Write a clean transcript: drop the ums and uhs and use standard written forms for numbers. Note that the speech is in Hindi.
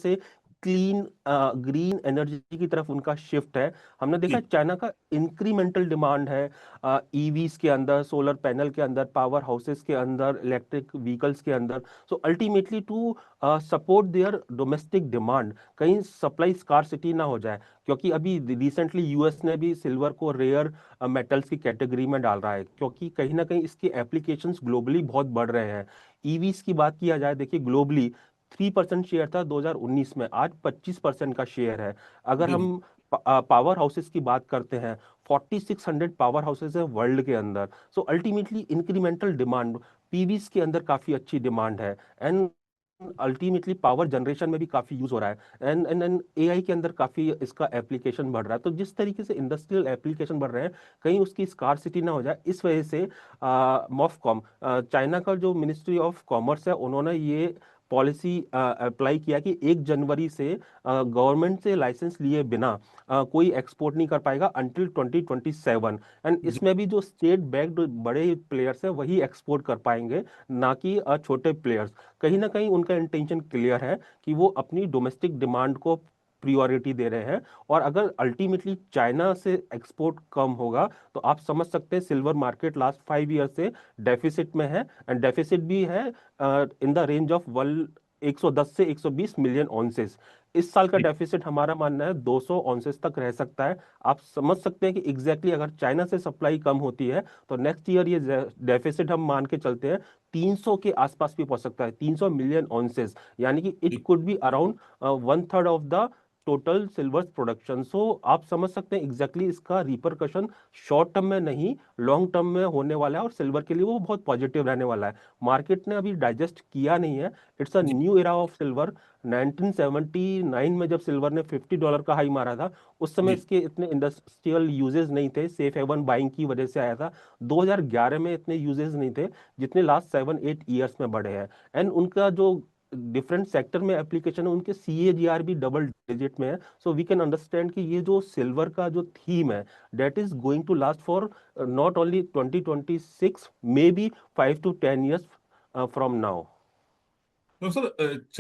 से क्लीन ग्रीन एनर्जी की तरफ उनका शिफ्ट है। हमने देखा जी। चाइना का इंक्रीमेंटल डिमांड है ईवीज के अंदर, सोलर पैनल के अंदर, पावर हाउसेस के अंदर, इलेक्ट्रिक व्हीकल्स के अंदर। So ultimately to support their domestic demand, कहीं सप्लाई स्कार्सिटी ना हो जाए। क्योंकि अभी रिसेंटली यूएस ने भी सिल्वर को रेयर मेटल्स की कैटेगरी में डाल रहा है, क्योंकि कहीं ना कहीं इसके एप्लीकेशंस ग्लोबली बहुत बढ़ रहे हैं। ईवीज की बात किया जाए, देखिए ग्लोबली 3% शेयर था 2019 में, आज 25% का शेयर है। अगर बिल्कुल। हम पावर हाउसेस की बात करते हैं, 4600 पावर हाउसेस है वर्ल्ड के अंदर। सो अल्टीमेटली इंक्रीमेंटल डिमांड, पीवीस के अंदर काफी अच्छी डिमांड है, एंड अल्टीमेटली पावर जनरेशन में भी काफी यूज हो रहा है, एंड एआई के अंदर काफी इसका एप्लीकेशन बढ़ रहा है। तो जिस तरीके से इंडस्ट्रियल एप्लीकेशन बढ़ रहे हैं, कहीं उसकी स्कार्सिटी ना हो जाए, इस वजह से मॉफकॉम, चाइना का जो मिनिस्ट्री ऑफ कॉमर्स है, उन्होंने ये पॉलिसी अप्लाई किया कि 1 जनवरी से गवर्नमेंट से लाइसेंस लिए बिना कोई एक्सपोर्ट नहीं कर पाएगा अंटिल 2027। एंड जी। इसमें भी जो स्टेट बैक्ड बड़े प्लेयर्स हैं वही एक्सपोर्ट कर पाएंगे, ना कि छोटे प्लेयर्स। कहीं ना कहीं उनका इंटेंशन क्लियर है कि वो अपनी डोमेस्टिक डिमांड को प्रियोरिटी दे रहे हैं। और अगर अल्टीमेटली चाइना से एक्सपोर्ट कम होगा, तो आप समझ सकते हैं सिल्वर मार्केट लास्ट 5 ईयर से डेफिसिट में है, एंड डेफिसिट भी है इन द रेंज ऑफ 110 से 120 मिलियन ऑन्सेस। इस साल का जी। डेफिसिट हमारा मानना है 200 ऑन्सेस तक रह सकता है। आप समझ सकते हैं कि एग्जैक्टली अगर चाइना से सप्लाई कम होती है, तो नेक्स्ट ईयर ये डेफिसिट हम मान के चलते हैं 300 के आसपास भी पहुंच सकता है, 300 मिलियन ऑन्सेस, यानी कि इट जी। Could be around 1/3 of the total silver production. So आप समझ सकते हैं एग्जैक्टली इसका रिपरकशन शॉर्ट टर्म में नहीं, लॉन्ग टर्म में होने वाला है, और सिल्वर के लिए वो बहुत पॉजिटिव रहने वाला है। मार्केट ने अभी डाइजेस्ट किया नहीं है, इट्स अ जी। New era of silver. 1979 में जब सिल्वर ने $50 का हाई मारा था, उस समय जी। इसके इतने इंडस्ट्रियल यूजेस नहीं थे, सेफ हेवन बाइंग की वजह से आया था। 2011 में इतने यूजेस नहीं थे जितने लास्ट 7-8 ईयर्स में बढ़े हैं। एंड उनका जो डिफरेंट सेक्टर में एप्लीकेशन है, उनके CAGR भी डबल डिजिट में है। सो वी कैन अंडरस्टैंड कि ये जो सिल्वर का जो थीम है, that is going to last for not only 2026, maybe 5 to 10 years from now. तो सर